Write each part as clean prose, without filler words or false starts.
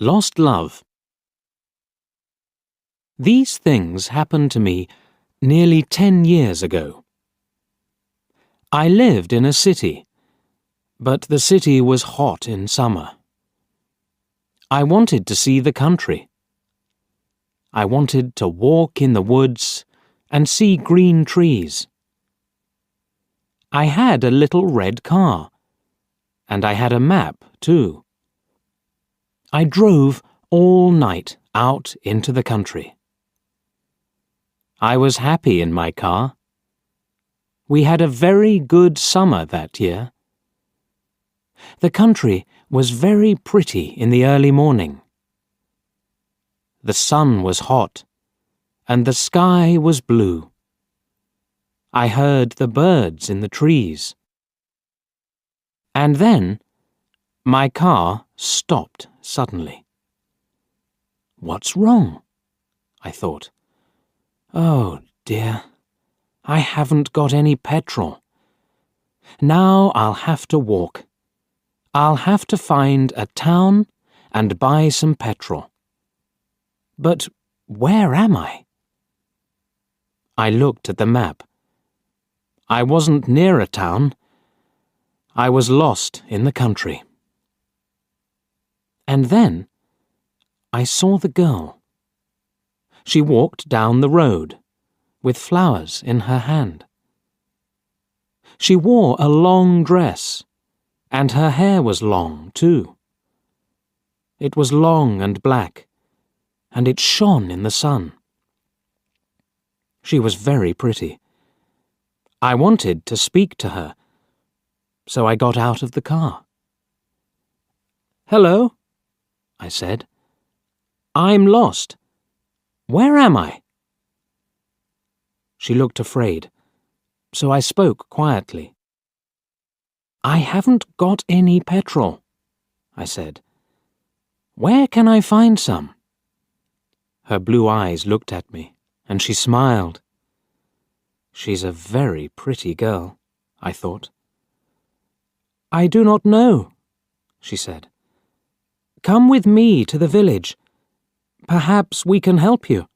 Lost love. These things happened to me nearly 10 years ago. I lived in a city, but the city was hot in summer. I wanted to see the country. I wanted to walk in the woods and see green trees. I had a little red car, and I had a map too. I drove all night out into the country. I was happy in my car. We had a very good summer that year. The country was very pretty in the early morning. The sun was hot, and the sky was blue. I heard the birds in the trees. And then, my car stopped suddenly. What's wrong? I thought. Oh dear, I haven't got any petrol. Now I'll have to walk. I'll have to find a town and buy some petrol. But where am I? I looked at the map. I wasn't near a town. I was lost in the country. And then I saw the girl. She walked down the road, with flowers in her hand. She wore a long dress, and her hair was long, too. It was long and black, and it shone in the sun. She was very pretty. I wanted to speak to her, so I got out of the car. "Hello," I said. "I'm lost. Where am I?" She looked afraid, so I spoke quietly. "I haven't got any petrol," I said. "Where can I find some?" Her blue eyes looked at me, and she smiled. She's a very pretty girl, I thought. "I do not know," she said. "Come with me to the village. Perhaps we can help you."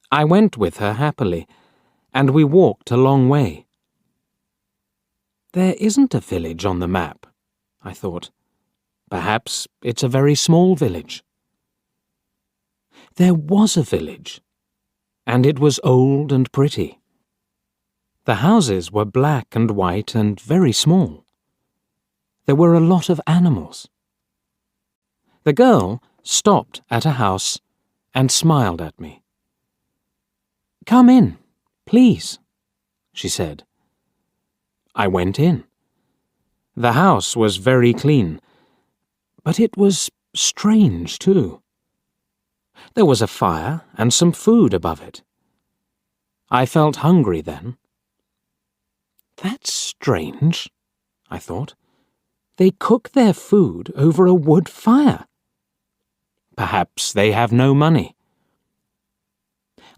I went with her happily, and we walked a long way. There isn't a village on the map, I thought. Perhaps it's a very small village. There was a village, and it was old and pretty. The houses were black and white and very small. There were a lot of animals. The girl stopped at a house and smiled at me. "Come in, please," she said. I went in. The house was very clean, but it was strange too. There was a fire and some food above it. I felt hungry then. That's strange, I thought. They cook their food over a wood fire. Perhaps they have no money.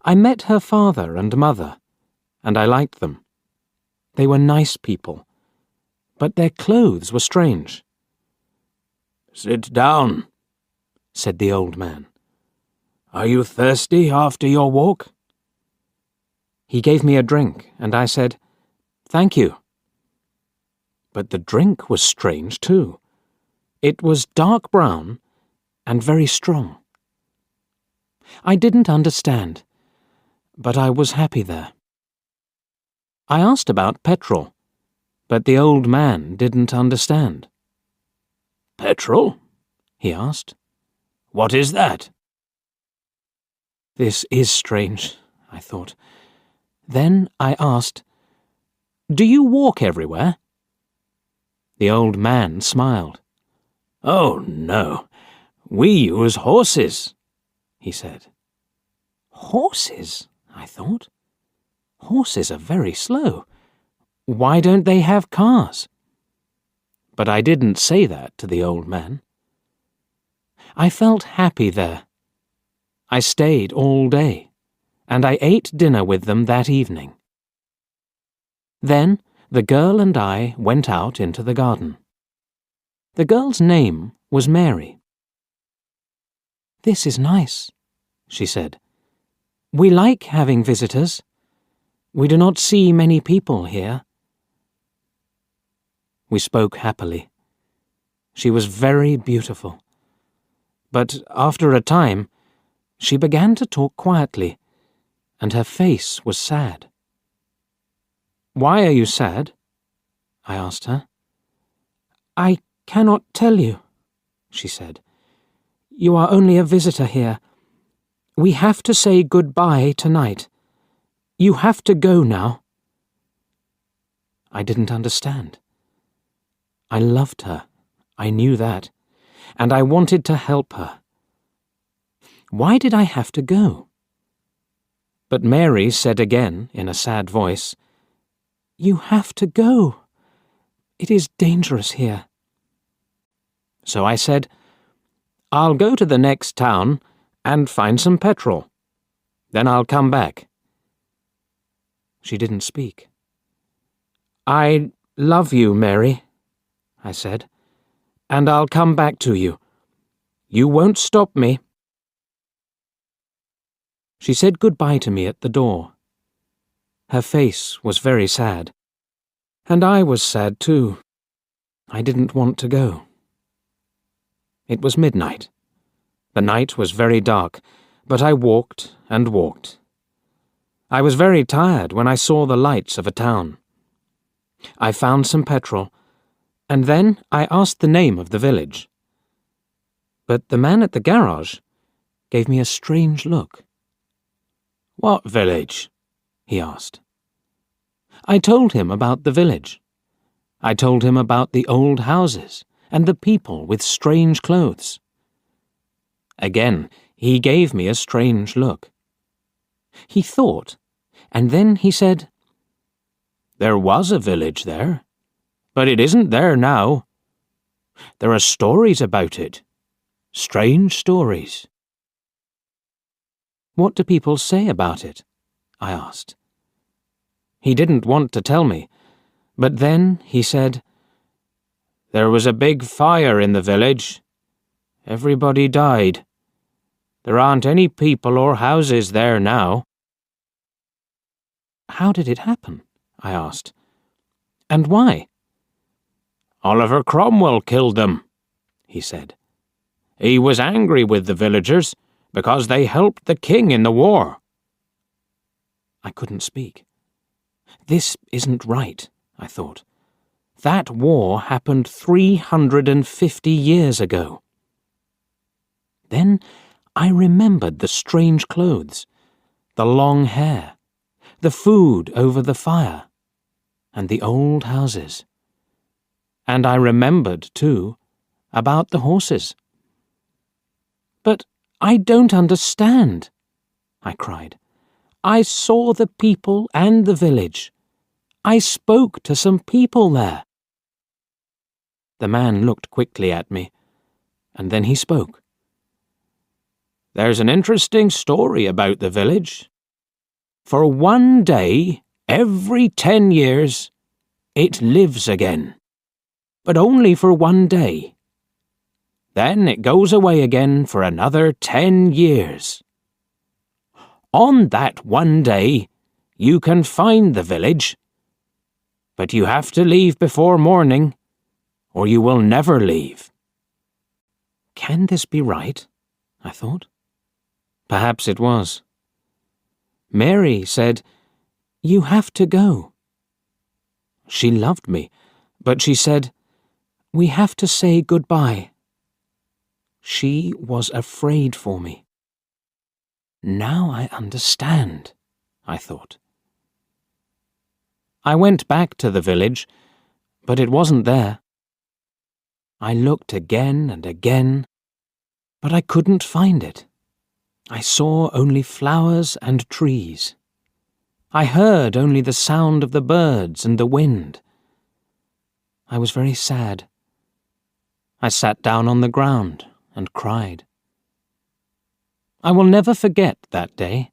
I met her father and mother, and I liked them. They were nice people, but their clothes were strange. "Sit down," said the old man. "Are you thirsty after your walk?" He gave me a drink, and I said, "Thank you." But the drink was strange too. It was dark brown and very strong. I didn't understand, but I was happy there. I asked about petrol, but the old man didn't understand. "Petrol?" he asked. "What is that?" This is strange, I thought. Then I asked, "Do you walk everywhere?" The old man smiled. "Oh, no. We use horses," he said. Horses, I thought. Horses are very slow. Why don't they have cars? But I didn't say that to the old man. I felt happy there. I stayed all day, and I ate dinner with them that evening. Then the girl and I went out into the garden. The girl's name was Mary. "This is nice," she said. "We like having visitors. We do not see many people here." We spoke happily. She was very beautiful. But after a time, she began to talk quietly, and her face was sad. "Why are you sad?" I asked her. "I cannot tell you," she said. "You are only a visitor here. We have to say goodbye tonight. You have to go now." I didn't understand. I loved her, I knew that, and I wanted to help her. Why did I have to go? But Mary said again, in a sad voice, "You have to go. It is dangerous here." So I said, "I'll go to the next town and find some petrol. Then I'll come back." She didn't speak. "I love you, Mary," I said, "and I'll come back to you. You won't stop me." She said goodbye to me at the door. Her face was very sad, and I was sad too. I didn't want to go. It was midnight. The night was very dark, but I walked and walked. I was very tired when I saw the lights of a town. I found some petrol, and then I asked the name of the village. But the man at the garage gave me a strange look. "What village?" he asked. I told him about the village. I told him about the old houses and the people with strange clothes. Again, he gave me a strange look. He thought, and then he said, "There was a village there, but it isn't there now. There are stories about it. Strange stories." "What do people say about it?" I asked. He didn't want to tell me, but then he said, "There was a big fire in the village. Everybody died. There aren't any people or houses there now." "How did it happen?" I asked. "And why?" "Oliver Cromwell killed them," he said. "He was angry with the villagers because they helped the king in the war." I couldn't speak. This isn't right, I thought. That war happened 350 years ago. Then I remembered the strange clothes, the long hair, the food over the fire, and the old houses. And I remembered, too, about the horses. "But I don't understand," I cried. "I saw the people and the village. I spoke to some people there." The man looked quickly at me, and then he spoke. "There's an interesting story about the village. For one day, every 10 years, it lives again. But only for one day. Then it goes away again for another 10 years. On that one day, you can find the village, but you have to leave before morning, or you will never leave." Can this be right? I thought. Perhaps it was. Mary said, "You have to go." She loved me, but she said, "We have to say goodbye." She was afraid for me. Now I understand, I thought. I went back to the village, but it wasn't there. I looked again and again, but I couldn't find it. I saw only flowers and trees. I heard only the sound of the birds and the wind. I was very sad. I sat down on the ground and cried. I will never forget that day.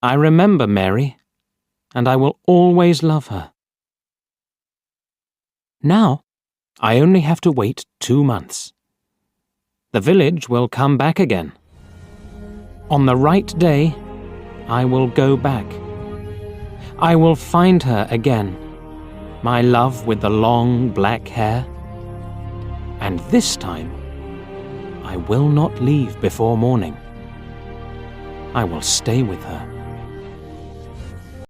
I remember Mary, and I will always love her. Now, I only have to wait 2 months. The village will come back again. On the right day, I will go back. I will find her again, my love with the long black hair. And this time, I will not leave before morning. I will stay with her.